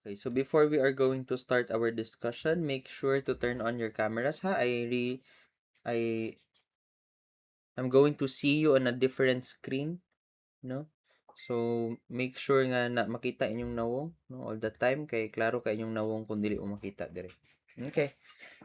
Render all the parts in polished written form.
Okay, so before we are going to start our discussion, make sure to turn on your cameras, ha? I I'm going to see you on a different screen, no? So make sure nga na makita inyong nawong, no, all the time kay klaro kay inyong nawong kung dili mo makita dire. Okay.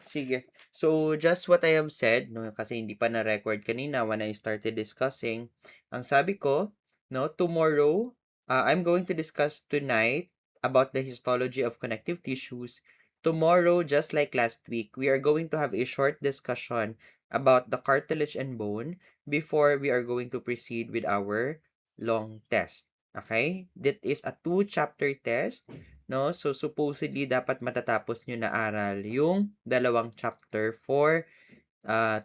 Sige. So just what I have said, no, kasi hindi pa na-record kanina when I started discussing, ang sabi ko, no, tomorrow, I'm going to discuss tonight about the histology of connective tissues. Tomorrow, just like last week, we are going to have a short discussion about the cartilage and bone before we are going to proceed with our long test. Okay? That is a 2-chapter test. No? So, supposedly, dapat matatapos nyo na aral yung dalawang chapter for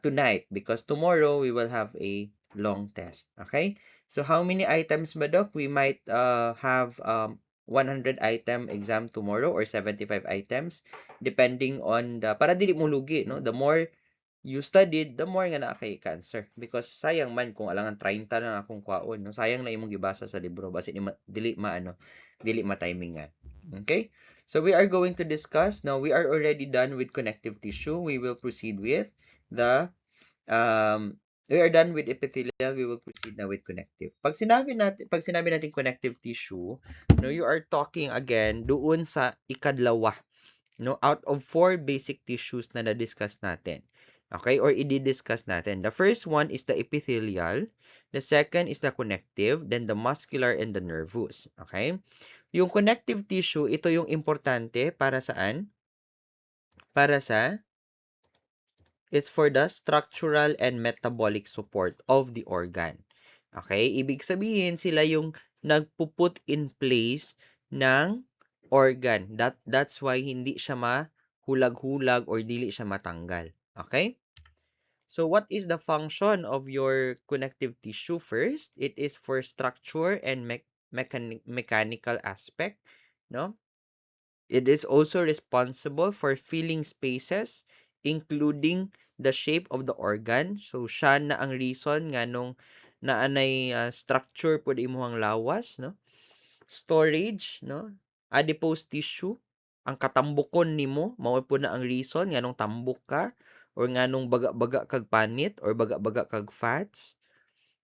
tonight because tomorrow we will have a long test. Okay? So, how many items ba, Doc? We might have 100 item exam tomorrow or 75 items depending on the, para dili mo lugi, no? The more you studied, the more nga na kay cancer. Because sayang man kung alangan 30 na akong kwaon, no? Sayang na imong gibasa sa libro basi dili maano, dili ma-timingan. Okay? So we are going to discuss. Now we are already done with connective tissue. We will proceed with the we are done with epithelial. We will proceed now with connective. Pag sinabi natin connective tissue, no, you are talking again doon sa ikadlawa, no, out of 4 basic tissues na na-discuss natin. Okay, or i-discuss natin. The first one is the epithelial, the second is the connective, then the muscular and the nervous. Okay? Yung connective tissue, ito yung importante para saan? Para sa it's for the structural and metabolic support of the organ. Okay? Ibig sabihin, sila yung nagpuput in place ng organ. That's why hindi siya mahulag-hulag or dili siya matanggal. Okay? So what is the function of your connective tissue first? It is for structure and mechanical aspect, no? It is also responsible for filling spaces, including the shape of the organ. So, siya na ang reason nga nung naanay structure po di imuhang lawas, no? Storage, no? Adipose tissue, ang katambukon nimo, mao po na ang reason nga nung tambok ka or nga nung baga-baga kag panit or baga-baga kag fats.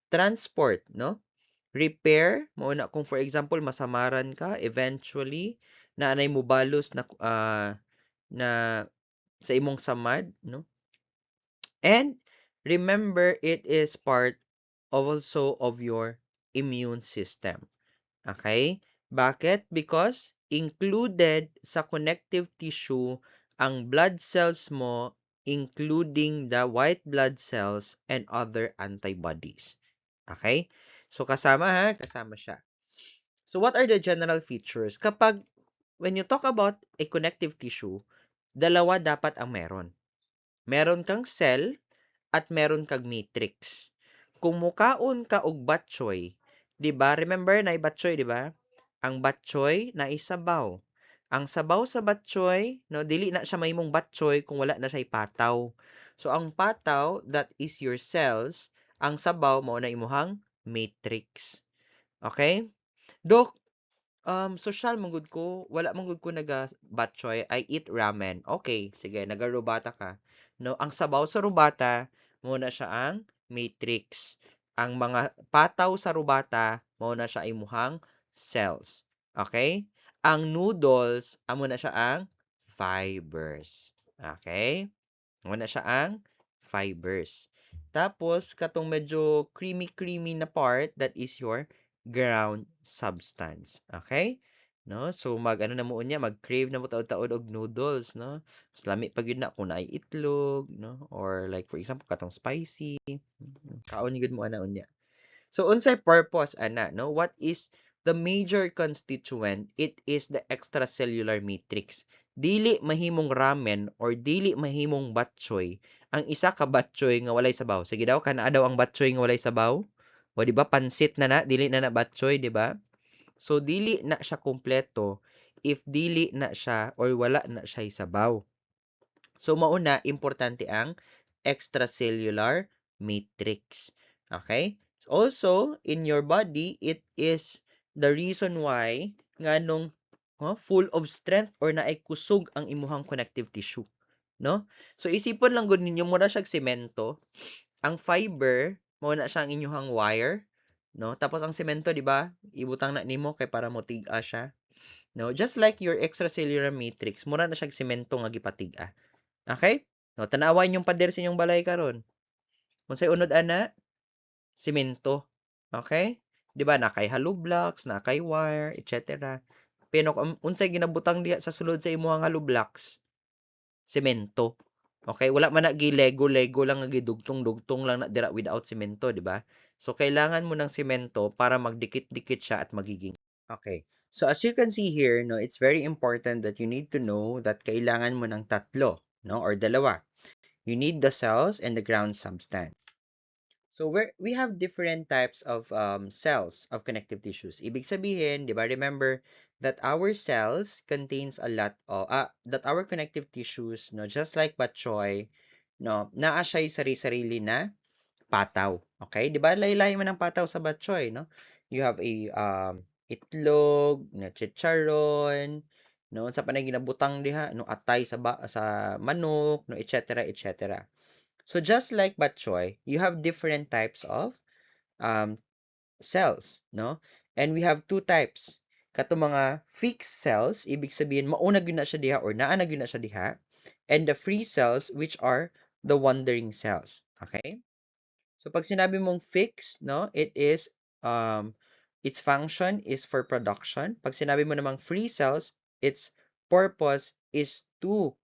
Transport, no? Repair, mao na kung for example masamaran ka, eventually naanay mo balos na sa imong samad, no? And remember, it is part also of your immune system. Okay? Bakit? Because included sa connective tissue ang blood cells mo, including the white blood cells and other antibodies. Okay? So kasama ha, kasama siya. So what are the general features? When you talk about a connective tissue, dalawa dapat ang meron. Meron kang cell at meron kang matrix. Kung mukaon ka og batchoy, 'di ba? Remember na batchoy, 'di ba? Ang batchoy na isabaw. Ang sabaw sa batchoy, no, dili na siya mahimong batchoy kung wala na siya pataw. So ang pataw, that is your cells, ang sabaw mao na imuhang matrix. Okay? Dok, social manggod ko, wala manggod ko batchoy, I eat ramen. Okay, sige, nagarobata ka. No, ang sabaw sa rubata, muna siya ang matrix. Ang mga pataw sa rubata, muna siya imuhang cells. Okay? Ang noodles, amo na siya ang fibers. Okay? Muna siya ang fibers. Tapos, katong medyo creamy-creamy na part, that is your ground substance. Okay? No? So, ano na mo niya, mag-crave na mo taod-taod og noodles, no? Mas lami pag yun na kung naay itlog, no? Or like, for example, katong spicy. Kaon yun mo ana unya. So, unsay purpose, ana, no? What is the major constituent? It is the extracellular matrix. Dili mahimong ramen or dili mahimong batchoy. Ang isa ka batchoy nga walay sabaw. Sige daw, kana daw ang batchoy nga walay sabaw. O di ba pansit na dili na batchoy, di ba? So dili na siya kompleto if dili na siya or wala na siya sabaw. So mauna importante ang extracellular matrix. Okay? Also, in your body, it is the reason why nga nung full of strength or naay kusog ang imuhang connective tissue, no? So isipon lang gud ninyo mura siya semento. Ang fiber mao na siya ang inyong wire, no? Tapos ang semento, di ba? Ibutang na nimo kay para mo tig-a siya. No, just like your extracellular matrix, mura na siya semento nga gipatig-a. Okay? No, tanawan yung pader sa inyong balay karon. Unsay unod ana? Semento. Okay? Di ba nakay hollow blocks, nakay wire, etc. Pero kung unsay ginabutang diha sa sulod sa imong hollow blocks, semento. Okay, wala man na Lego lang nga gidugtong-dugtong lang na dira without semento, di ba? So kailangan mo ng semento para magdikit-dikit siya at magiging. Okay. So as you can see here, no, it's very important that you need to know that kailangan mo ng tatlo, no, or dalawa. You need the cells and the ground substance. So we have different types of cells of connective tissues. Ibig sabihin, di ba, remember that our cells contains a lot of, that our connective tissues, no, just like batchoy, no, naa siya'y sari-sarili na pataw. Okay? Di ba, laylay man ang pataw sa batchoy, no? You have a itlog, na chicharon, no, sa panay ginabutang diha, no, atay sa manok, no, etc., etc. So just like batchoy, you have different types of um, cells, no? And we have two types. Kato mga fixed cells, ibig sabihin mauna gyud na siya diha or naa na gyud na siya diha, and the free cells which are the wandering cells. Okay? So pag sinabi mong fixed, no, it is its function is for production. Pag sinabi mo namang free cells, its purpose is to,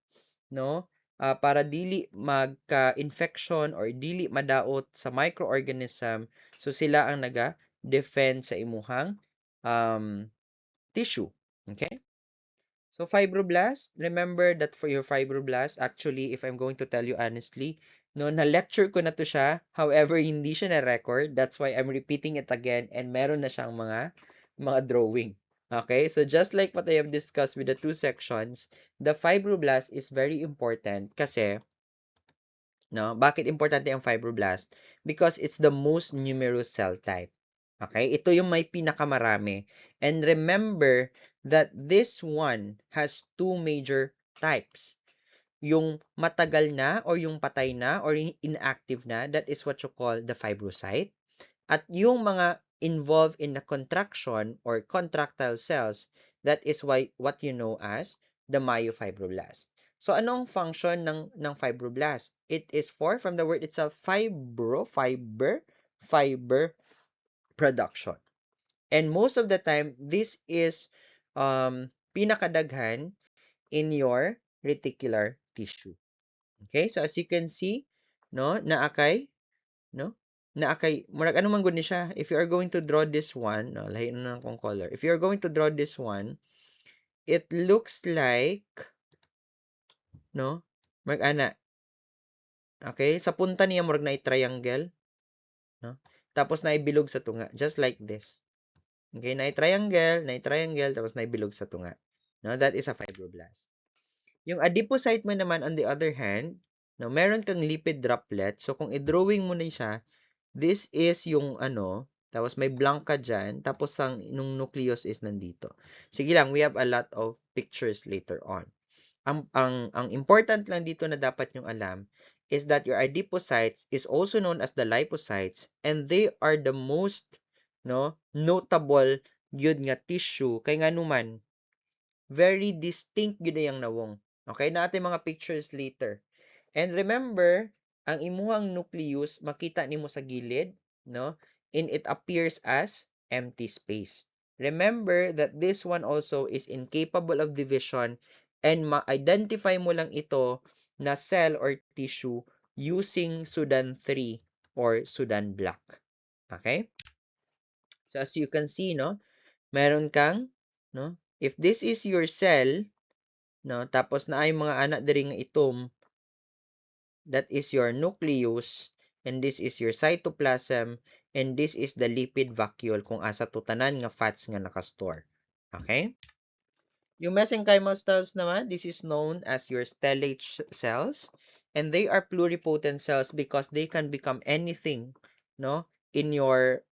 no, para dili magka-infection or dili madaot sa microorganism, so sila ang naga-defend sa imuhang tissue. Okay? So fibroblast, remember that for your fibroblast, actually, if I'm going to tell you honestly, no, na-lecture ko na to siya. However, hindi siya na-record. That's why I'm repeating it again and meron na siyang mga drawing. Okay, so just like what I have discussed with the two sections, the fibroblast is very important kasi, no, bakit importante ang fibroblast? Because it's the most numerous cell type. Okay, ito yung may pinakamarami. And remember that this one has two major types. Yung matagal na or yung patay na or inactive na, that is what you call the fibrocyte. At yung mga involved in the contraction or contractile cells, that is what you know as the myofibroblast. So anong function ng fibroblast? It is from the word itself, fiber production. And most of the time, this is pinakadaghan in your reticular tissue. Okay, so as you can see, no, no, murag ano man gud ni siya. If you are going to draw this one, no, lahi na kong color. If you are going to draw this one, it looks like, no, murag ana. Okay, sa punta niya murag na triangle, no? Tapos na ibilog sa tunga, just like this. Okay, na triangle, tapos na ibilog sa tunga. No, that is a fibroblast. Yung adipocyte mo naman, on the other hand, no, meron kang lipid droplet. So, kung i-drawing mo na siya, this is yung ano, tapos may blank ka dyan, tapos nung nucleus is nandito. Sige lang, we have a lot of pictures later on. Ang important lang dito na dapat yung alam is that your adipocytes is also known as the lipocytes, and they are the most, no, notable gyud nga tissue kay nganuman very distinct gyud yung nawong. Okay, na ating mga pictures later. And remember, ang imuhang nucleus makita nimo sa gilid, no? And it appears as empty space. Remember that this one also is incapable of division, and ma-identify mo lang ito na cell or tissue using Sudan 3 or Sudan black. Okay? So as you can see, no, meron kang, no, if this is your cell, no, tapos na ay mga anak diri nga itom, that is your nucleus, and this is your cytoplasm, and this is the lipid vacuole kung asa tutanan nga fats nga nakastore. Okay? Yung mesenchymal cells naman, this is known as your stellate cells, and they are pluripotent cells because they can become anything, no, in your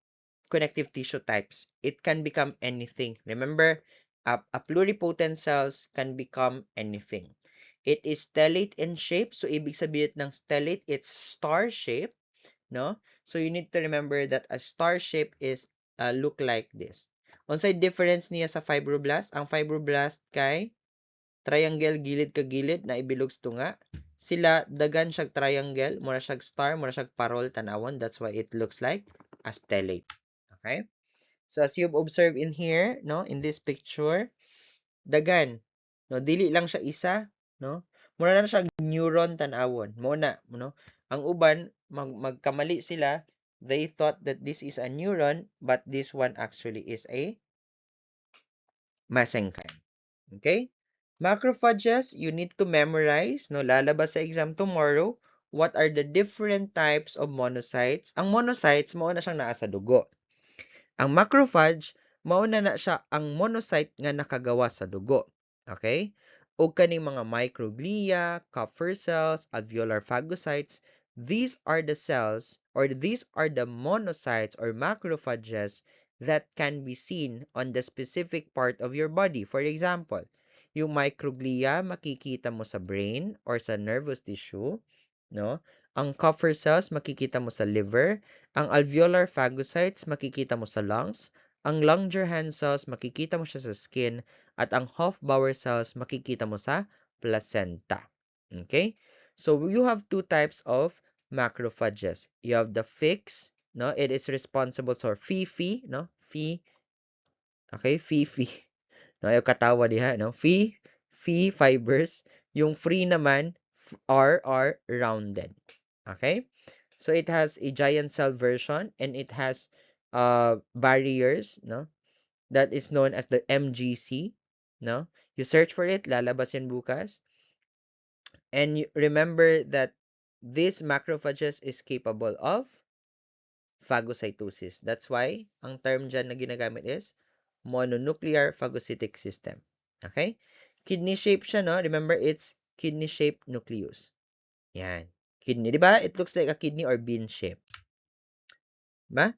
connective tissue types. It can become anything. Remember, A pluripotent cells can become anything. It is stellate in shape. So, ibig sabihin ng stellate, it's star shape. No? So, you need to remember that a star shape is look like this. Unsay difference niya sa fibroblast? Ang fibroblast kay triangle gilid ka gilid na ibilog sa tunga. Sila dagan siyag triangle, mura siyag star, mura siyag parol tanawon. That's why it looks like a stellate. Okay? So as you've observed in here, no, in this picture, dagan, no, dili lang siya isa, no? Mura na siya neuron tanawon. Mo na, no? Ang uban magkamali sila. They thought that this is a neuron, but this one actually is a mesenchyme. Okay? Macrophages, you need to memorize, no? Lalabas sa exam tomorrow. What are the different types of monocytes? Ang monocytes, mao na siyang naa sa dugo. Ang macrophage, mauna na siya ang monocyte nga nakagawa sa dugo. Okay? O kaning mga microglia, Kupffer cells, alveolar phagocytes, these are the cells or these are the monocytes or macrophages that can be seen on the specific part of your body. For example, yung microglia makikita mo sa brain or sa nervous tissue, no? Ang Kupffer cells makikita mo sa liver, ang alveolar phagocytes makikita mo sa lungs, ang Langerhans cells makikita mo siya sa skin, at ang Hofbauer cells makikita mo sa placenta. Okay? So you have two types of macrophages. You have the fixed, no? It is responsible for Phi, no? Phi, okay? Phi. No, yung katawa diha, no? Phi fibers. Yung free naman are rounded. Okay? So it has a giant cell version and it has barriers, no? That is known as the MGC, no? You search for it, lalabas yan bukas. And you remember that this macrophages is capable of phagocytosis. That's why ang term dyan na ginagamit is mononuclear phagocytic system. Okay? Kidney shape siya, no? Remember, it's kidney-shaped nucleus. Yan. Kidney, di ba? It looks like a kidney or bean shape. Ba?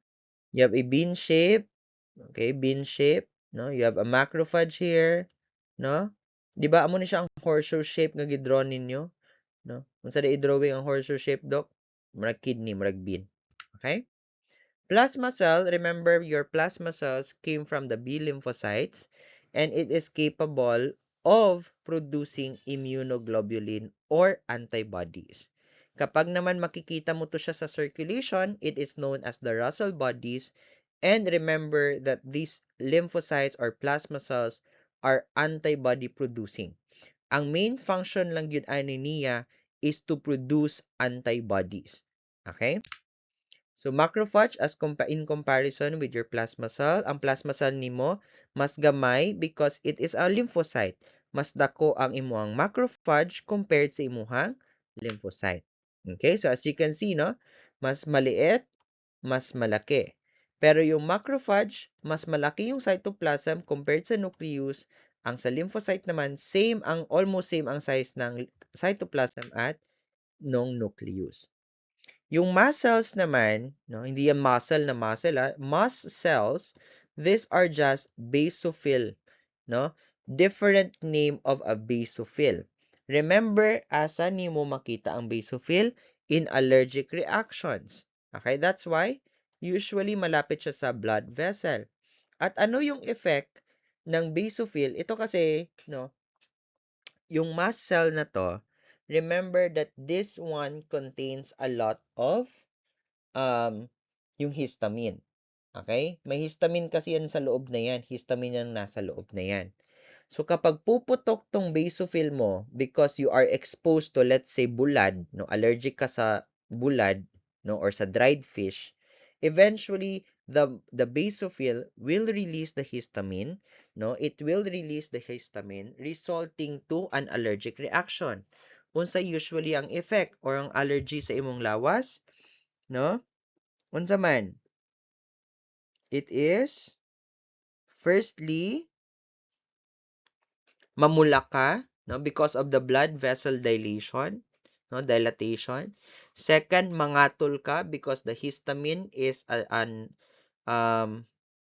You have a bean shape. Okay, bean shape. No? You have a macrophage here. No? Di ba? Amo ni siya ang horseshoe shape nga gidraw ninyo. No? Kung sa i-drawing ang horseshoe shape, Doc, murag kidney, murag bean. Okay? Plasma cell, remember your plasma cells came from the B lymphocytes and it is capable of producing immunoglobulin or antibodies. Kapag naman makikita mo to siya sa circulation, it is known as the Russell bodies. And remember that these lymphocytes or plasma cells are antibody producing. Ang main function lang yun ani niya is to produce antibodies. Okay? So, macrophage as in comparison with your plasma cell, ang plasma cell nimo mas gamay because it is a lymphocyte. Mas dako ang imuhang macrophage compared sa imuhang lymphocyte. Okay, so as you can see, no, mas maliit, mas malaki. Pero yung macrophage, mas malaki yung cytoplasm compared sa nucleus. Ang sa lymphocyte naman, almost same ang size ng cytoplasm at nung nucleus. Yung mast cells naman, no, hindi yan muscle na muscle, mast cells, these are just basophil, no? Different name of a basophil. Remember, asa nimo makita ang basophil? In allergic reactions. Okay, that's why usually malapit siya sa blood vessel. At ano yung effect ng basophil? Ito kasi, no, yung mast cell na to, remember that this one contains a lot of yung histamine. Okay? May histamine kasi yan sa loob na yan. Histamine yung nasa loob na yan. So, kapag puputok tong basophil mo because you are exposed to, let's say, bulad, no, allergic ka sa bulad, no, or sa dried fish, eventually, the basophil will release the histamine, no? It will release the histamine resulting to an allergic reaction. Unsa usually ang effect or ang allergy sa imong lawas, no? Unsa man? It is firstly mamula ka, no, because of the blood vessel dilation, no, dilatation. Second, mangatol ka because the histamine is an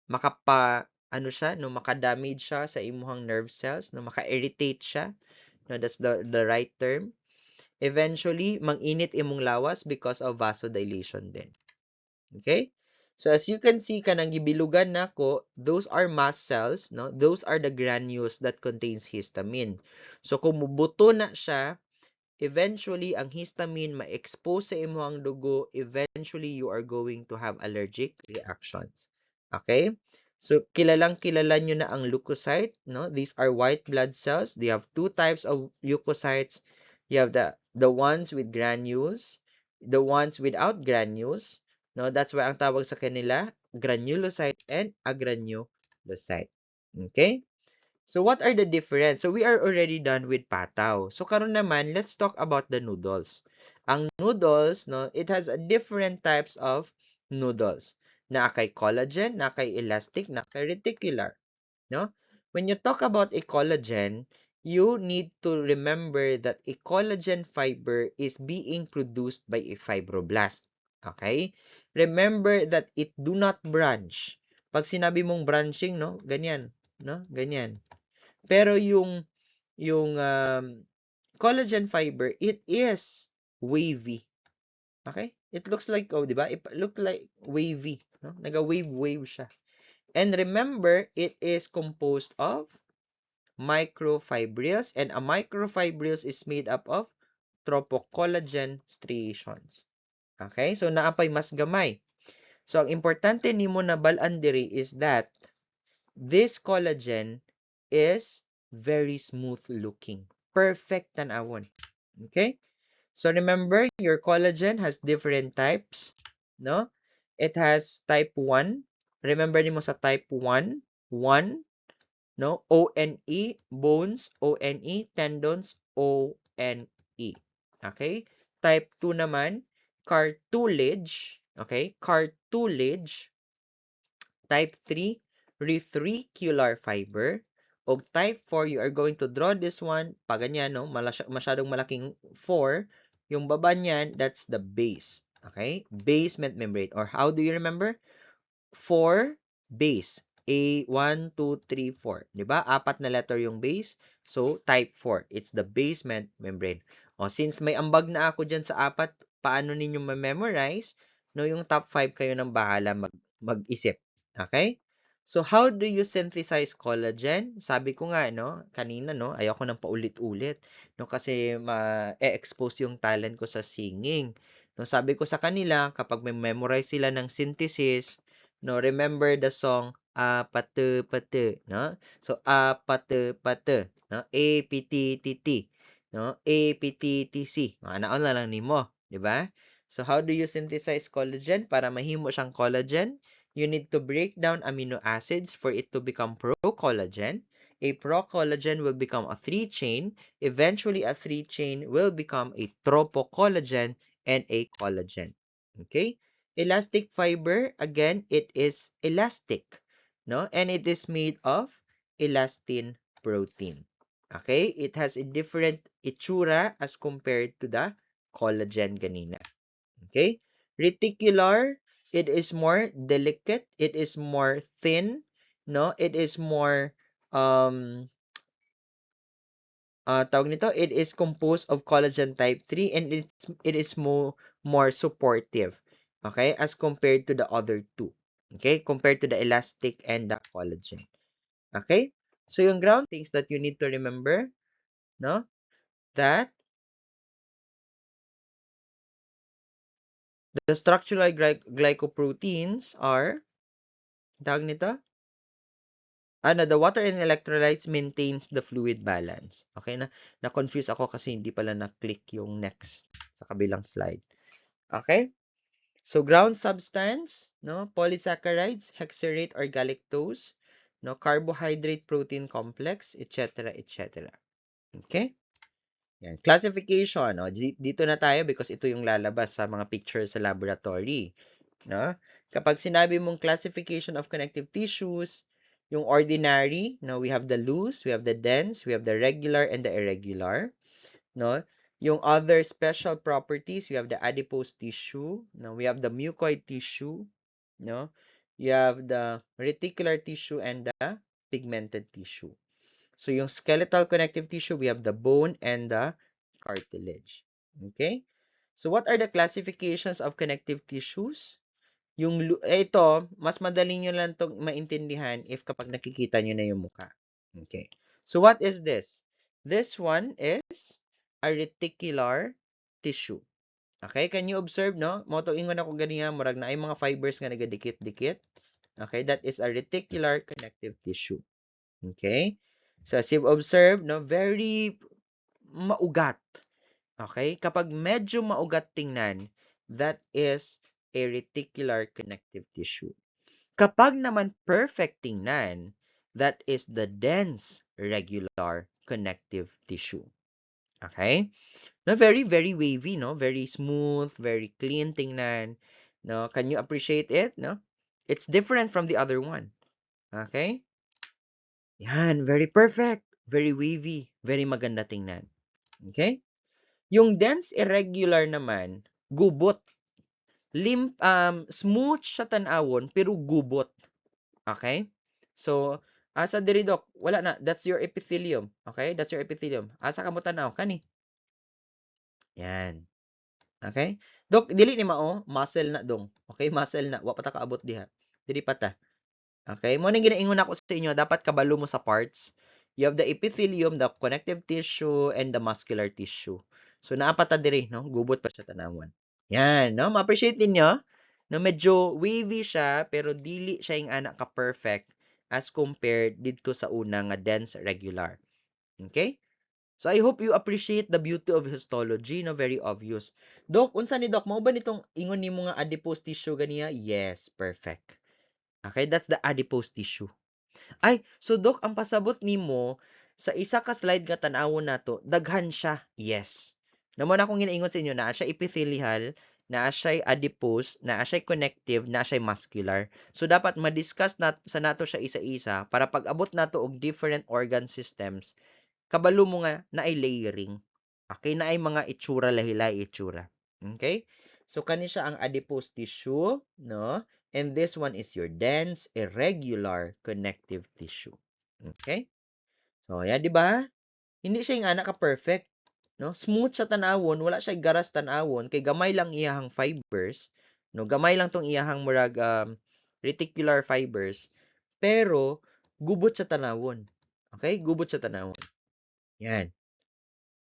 makapa ano siya, no, maka-damage siya sa imuhang nerve cells, no, maka-irritate siya, no, that's the right term. Eventually, manginit imong lawas because of vasodilation din. Okay? So as you can see kanang gibilugan nako, those are mast cells, no? Those are the granules that contains histamine. So kung mubuto na siya, eventually ang histamine ma-expose sa imong dugo, eventually you are going to have allergic reactions. Okay? So kilalang kilala nyo na ang leukocyte, no? These are white blood cells. They have two types of leukocytes. You have the ones with granules, the ones without granules, no? That's why ang tawag sa kanila granulocyte and agranulocyte. Okay? So what are the difference? So we are already done with pataw. So karon naman, let's talk about the noodles. Ang noodles, no, it has a different types of noodles. Na kay collagen, na kay elastic, na kay reticular, no? When you talk about a collagen, you need to remember that a collagen fiber is being produced by a fibroblast. Okay? Remember that it do not branch. Pag sinabi mong branching, no, ganyan, no? Ganyan. Pero yung collagen fiber, it is wavy. Okay? It looks like, oh, di ba? It look like wavy. No? Naga-wave siya. And remember, it is composed of microfibrils, and a microfibrils is made up of tropocollagen striations. Okay? So, naapay mas gamay. So, ang importante nimo na balaan diri is that this collagen is very smooth looking. Perfect tanawon. Okay? So remember, your collagen has different types, no? It has type 1. Remember nimo sa type 1, 1, no? O-N-E, bones, O-N-E, tendons, O-N-E. Okay? Type 2 naman, cartilage, okay? Cartilage. Type 3, retricular fiber. O type 4, you are going to draw this one, pag ganyan, no? Masyadong malaking 4. Yung baba niyan, that's the base. Okay? Basement membrane. Or how do you remember? 4 base. A, 1, 2, 3, 4. Diba? Apat na letter yung base. So, type 4. It's the basement membrane. O, since may ambag na ako dyan sa apat, paano ninyo ma-memorize? No, yung top 5 kayo nang bahala mag-isip. Okay? So, how do you synthesize collagen? Sabi ko nga, no, kanina, no, ayoko nang paulit-ulit, no, kasi ma-expose yung talent ko sa singing. No, sabi ko sa kanila, kapag may memorize sila ng synthesis, no, remember the song, pate, pate, no? So, pate, pate, no? A-P-T-T-T, no? A-P-T-T-C. Naon na lang nimo, di ba? So, how do you synthesize collagen? Para mahimo siyang collagen, you need to break down amino acids for it to become pro-collagen. A pro-collagen will become a 3-chain. Eventually, a 3-chain will become a tropocollagen and a collagen. Okay? Elastic fiber, again, it is elastic, no? And it is made of elastin protein. Okay? It has a different itsura as compared to the collagen ganina. Okay? Reticular, it is more delicate, it is more thin, no? It is more tawag nito, it is composed of collagen type 3 and it is more supportive, okay, as compared to the other two. Okay, compared to the elastic and the collagen. Okay? So yung ground things that you need to remember, no? That the structural glycoproteins are, tawag nito, the water and electrolytes maintains the fluid balance. Okay na? Na-confuse ako kasi hindi pala na-click yung next sa kabilang slide. Okay? So ground substance, no, polysaccharides, hexarate or galactose, no, carbohydrate protein complex, etc., etc. Okay? Yan. Classification, no, dito na tayo because ito yung lalabas sa mga pictures sa laboratory, no? Kapag sinabi mong classification of connective tissues, yung ordinary, no, we have the loose, we have the dense, we have the regular and the irregular, no? Yung other special properties, we have the adipose tissue, no? We have the mucoid tissue, no? you have the reticular tissue and the pigmented tissue. So yung skeletal connective tissue, we have the bone and the cartilage. Okay? So what are the classifications of connective tissues? Ito, mas madali nyo lang itong maintindihan if kapag nakikita nyo na yung mukha. Okay. So what is this? This one is a reticular tissue. Okay, can you observe, no? Moto ingon ako ganiya, murag na ay mga fibers nga nagadikit-dikit. Okay, that is a reticular connective tissue. Okay? So as you've observed, no, very maugat. Okay? Kapag medyo maugat tingnan, that is a reticular connective tissue. Kapag naman perfect tingnan, that is the dense regular connective tissue. Okay? No, very, very wavy, no? Very smooth, very clean tingnan. No? Can you appreciate it? No? It's different from the other one. Okay? Yan, very perfect. Very wavy. Very maganda tingnan. Okay? Yung dense irregular naman, gubot. Smooth siya tanawon, pero gubot. Okay? So, asa diri dok, wala na. That's your epithelium. Okay? That's your epithelium. Asa ka mo tanaw? Kani. Yan. Okay? Dok, dili ni mao, muscle na dong. Okay? Muscle na. Wa pa ta kaabot diha. Dili pa ta. Okay? Mo nang ginaingon ako sa inyo, dapat kabalo mo sa parts. You have the epithelium, the connective tissue, and the muscular tissue. So, naapata diri, no? Gubot pa siya tanawan. Yan, no? Ma-appreciate ninyo, no? Medyo wavy siya, pero dili siya yung anak ka-perfect as compared dito sa una nga dense regular. Okay? So, I hope you appreciate the beauty of histology, no? Very obvious. Doc, unsa ni Doc? Mao ba nitong ingon ni mga adipose tissue ganiya? Yes, perfect. Okay, that's the adipose tissue. Ay, so Doc, ang pasabot nimo sa isa ka slide nga tan-awon nato, daghan siya. Yes. Namo na akong ginaingon sa inyo na siya epithelial, na siya adipose, na siya connective, na siya muscular. So dapat ma-discuss sa nato siya isa-isa para pag abot nato og different organ systems, kabalo mo nga na ay layering. Okay, na ay mga itsura lahi-lahi itsura. Okay? So kani siya ang adipose tissue, no? And this one is your dense irregular connective tissue. Okay? So, ya, di ba? Hindi siya yung anak ka perfect, no? Smooth sa tanawon, wala siya garas tanawon kay gamay lang iyahang fibers, no? Gamay lang tong iyahang murag reticular fibers, pero gubot sa tanawon. Okay? Gubot sa tanawon. Yan.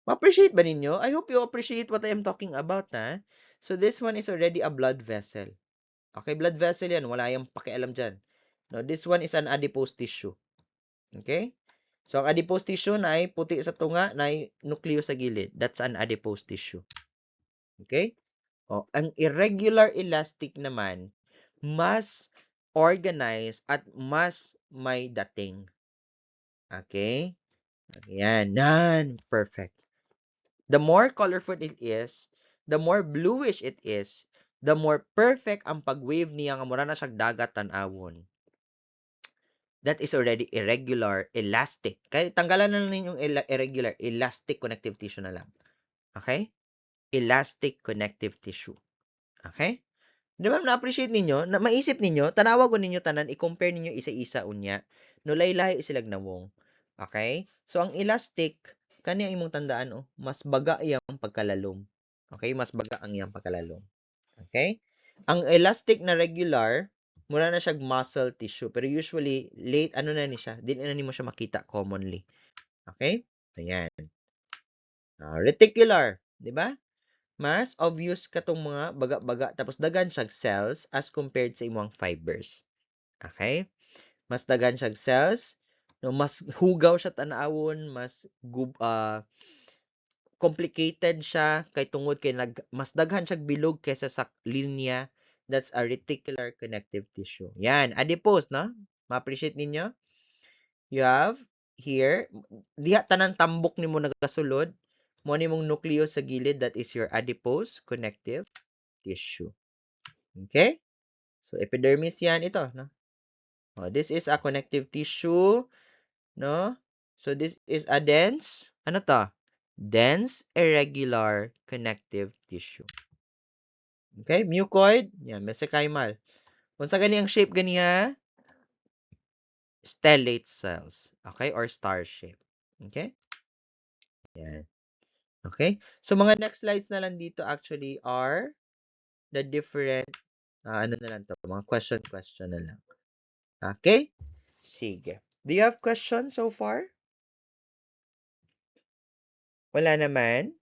Ma-appreciate ba ninyo? I hope you appreciate what I am talking about, ha? So, this one is already a blood vessel. Okay, blood vessel yan. Wala yung pakialam dyan. No, this one is an adipose tissue. Okay? So, ang adipose tissue na ay puti sa tunga, na ay nucleus sa gilid. That's an adipose tissue. Okay? O, ang irregular elastic naman, mas organized at mas may dating. Okay? Ayan. Perfect. The more colorful it is, the more bluish it is, the more perfect ang pag-wave niya nga mura na siyang dagat tan-awon. That is already irregular, elastic. Kaya tanggalan na lang ninyong irregular, elastic connective tissue na lang. Okay? Elastic connective tissue. Okay? Di ba na-appreciate ninyo? Maisip ninyo, tanawa ko ninyo tanan, i-compare ninyo isa-isa unya. No lahi-lahi silag nawong. Okay? So, ang elastic, kanya imong tandaan, oh, mas baga iyang pagkalalom. Okay? Mas baga ang iyang pagkalalom. Okay? Ang elastic na regular, mura na siya muscle tissue. Pero usually, late, ano na ni siya? Di na mo siya makita commonly. Okay? Ayan. Reticular. Di ba? Mas obvious katong mga baga-baga tapos daghan siya cells as compared sa imong fibers. Okay? Mas daghan siya cells, no, mas hugaw siya tan-awon, mas complicated siya kay tungod kay mas daghan siya bilog kaysa sa linya. That's a reticular connective tissue. Yan, adipose, no? Ma-appreciate ninyo? You have here, diha tanang tambok nimo nagasulod, mo nimong nucleus sa gilid, that is your adipose connective tissue. Okay? So, epidermis yan ito, no? Oh, this is a connective tissue, no? So, this is a dense, ano to? Dense irregular connective tissue. Okay? Mucoid, yan, mesenchymal. Unsa gani ang shape gani ha? Stellate cells. Okay? Or star shape. Okay? Yan. Okay? So, mga next slides na lang dito actually are the different, ano na lang to, mga question na lang. Okay? Sige. Do you have questions so far? Wala naman?